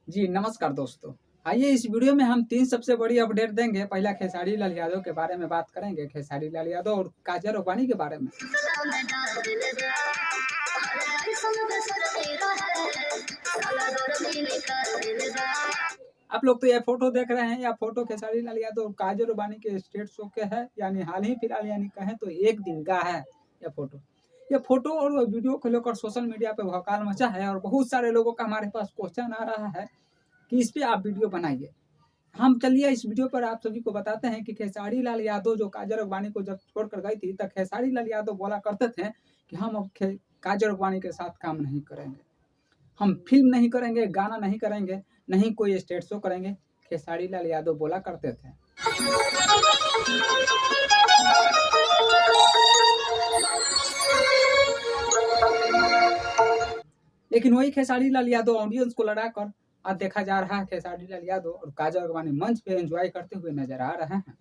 जी नमस्कार दोस्तों, आइए इस वीडियो में हम 3 सबसे बड़ी अपडेट देंगे। पहला खेसारी लाल यादव के बारे में बात करेंगे, खेसारी लाल यादव और काजल रोबानी के बारे में। आप लोग तो ये फोटो देख रहे हैं, या फोटो खेसारी लाल यादव और काजल रोबानी के स्टेज शो के है, यानी हाल ही फिलहाल यानी कहें तो एक दिन का है यह फोटो। ये फोटो और वीडियो को लेकर सोशल मीडिया पे भौकाल मचा है और बहुत सारे लोगों का हमारे पास क्वेश्चन आ रहा है कि इस पे आप वीडियो बनाइए। हम चलिए इस वीडियो पर आप सभी को बताते हैं कि खेसारी लाल यादव जो काजल अगवानी को जब छोड़कर गई थी, तब खेसारी लाल यादव बोला करते थे कि हम अब काजल अगवानी के साथ काम नहीं करेंगे, हम फिल्म नहीं करेंगे, गाना नहीं करेंगे, नहीं कोई स्टेज शो करेंगे। खेसारी लाल यादव बोला करते थे। लेकिन वही खेसारी लाल यादव ऑडियंस को लड़ाकर आज देखा जा रहा है खेसारी लाल यादव और काजल अगवानी मंच पे एंजॉय करते हुए नजर आ रहे हैं।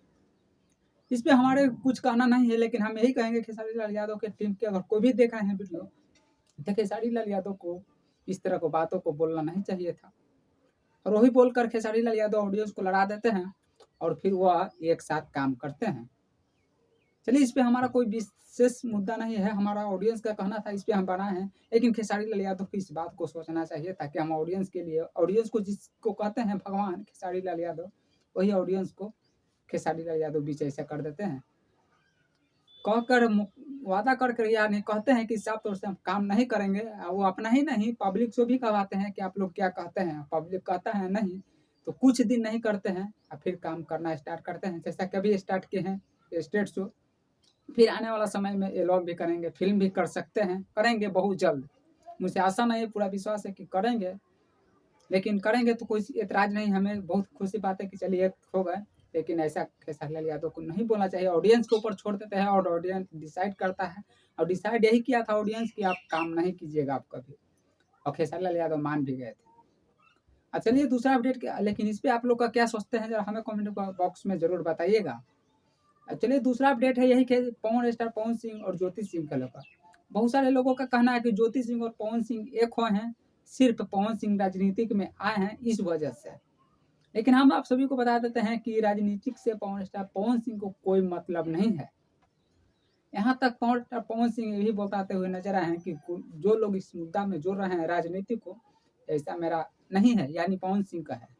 इस पे हमारे कुछ कहना नहीं है, लेकिन हम यही कहेंगे खेसारी लाल यादव के टीम के अगर कोई भी देखा है वीडियो, तो खेसारी लाल यादव को इस तरह को बातों को बोलना नहीं चाहिए था। और वही बोलकर खेसारी लाल यादव ऑडियंस को लड़ा देते हैं और फिर वह एक साथ काम करते हैं। चलिए इस पे हमारा कोई विशेष मुद्दा नहीं है, हमारा ऑडियंस का कहना था, इस पे हम बनाए हैं। लेकिन खेसारी लाल यादव को इस बात को सोचना चाहिए था कि हम ऑडियंस के लिए, ऑडियंस को जिसको कहते हैं भगवान खेसारी लाल यादव, वही ऑडियंस को खेसारी लाल यादव बीच ऐसा कर देते हैं। कहकर वादा करके यानी कहते हैं कि साफ तौर से हम काम नहीं करेंगे। वो अपना ही नहीं पब्लिक से भी कहवाते हैं कि आप लोग क्या कहते हैं। पब्लिक कहता है नहीं, तो कुछ दिन नहीं करते हैं और फिर काम करना स्टार्ट करते हैं। जैसा कभी स्टार्ट किए हैं स्टेट शो, फिर आने वाला समय में ये लोग भी करेंगे, फिल्म भी कर सकते हैं, करेंगे बहुत जल्द। मुझे आशा नहीं है, पूरा विश्वास है कि करेंगे। लेकिन करेंगे तो कोई एतराज नहीं, हमें बहुत खुशी बात है कि चलिए हो गए। लेकिन ऐसा खेसारी लाल यादव को नहीं बोलना चाहिए, ऑडियंस के ऊपर छोड़ देते हैं और ऑडियंस डिसाइड करता है। और डिसाइड यही किया था ऑडियंस कि आप काम नहीं कीजिएगा आप कभी, और खेसारी लाल यादव मान भी गए थे। चलिए दूसरा अपडेट क्या, लेकिन इस पे आप लोग का क्या सोचते हैं जरा हमें कमेंट बॉक्स में जरूर बताइएगा। चलिए दूसरा अपडेट है यही कि पवन स्टार पवन सिंह और ज्योति सिंह का लेकर बहुत सारे लोगों का कहना है कि ज्योति सिंह और पवन सिंह एक हुए हैं, सिर्फ पवन सिंह राजनीतिक में आए हैं इस वजह से। लेकिन हम आप सभी को बता देते हैं कि राजनीतिक से पवन स्टार पवन सिंह को कोई मतलब नहीं है। यहाँ तक पवन स्टार पवन सिंह यही बताते हुए नजर आए हैं कि जो लोग इस मुद्दा में जोड़ रहे हैं राजनीति को, ऐसा मेरा नहीं है, यानी पवन सिंह का है।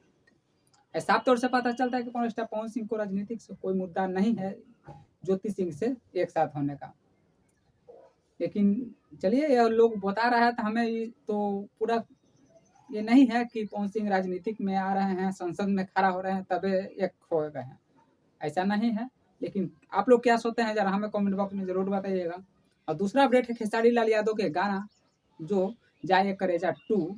साफ तौर से पता चलता है कि पवन स्टार पवन सिंह को राजनीतिक से कोई मुद्दा नहीं है ज्योति सिंह से एक साथ होने का। लेकिन चलिए यह लोग बता रहा है, तो हमें तो पूरा ये नहीं है कि पवन सिंह राजनीतिक में आ रहे हैं, संसद में खड़ा हो रहे हैं तबे एक हो गए हैं, ऐसा नहीं है। लेकिन आप लोग क्या सोचते हैं जरा हमें कमेंट बॉक्स में जरूर बताइएगा। और दूसरा अपडेट है खेसारी लाल यादव के गाना जो जाए करेजा 2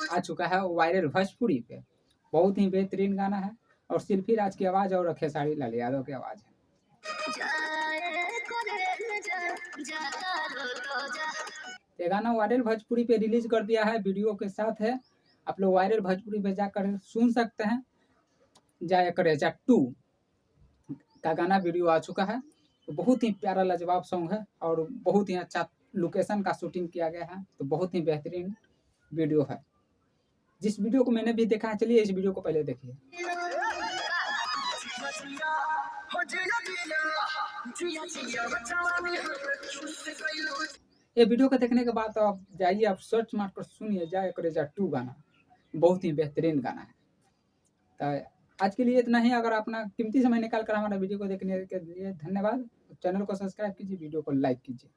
आ चुका है वायरल भोजपुरी पे। बहुत ही बेहतरीन गाना है और शिल्पी राज की आवाज और खेसारी लाल यादव की आवाज है। ये गाना वायरल भोजपुरी पे रिलीज कर दिया है, वीडियो के साथ है। आप लोग वायरल भोजपुरी पे जाकर सुन सकते हैं। जाए करेजा 2 का गाना वीडियो आ चुका है। तो बहुत ही प्यारा लाजवाब सॉन्ग है और बहुत ही अच्छा लोकेशन का शूटिंग किया गया है, तो बहुत ही बेहतरीन वीडियो है। जिस वीडियो को मैंने भी देखा है, चलिए इस वीडियो को पहले देखिए। ये वीडियो को देखने के बाद तो आप जाइए, आप सर्च मार कर सुनिए जाए करेजा 2 गाना, बहुत ही बेहतरीन गाना है। तो आज के लिए इतना ही। अगर अपना कीमती समय निकाल कर हमारा वीडियो को देखने के लिए धन्यवाद। चैनल को सब्सक्राइब कीजिए, वीडियो को लाइक कीजिए।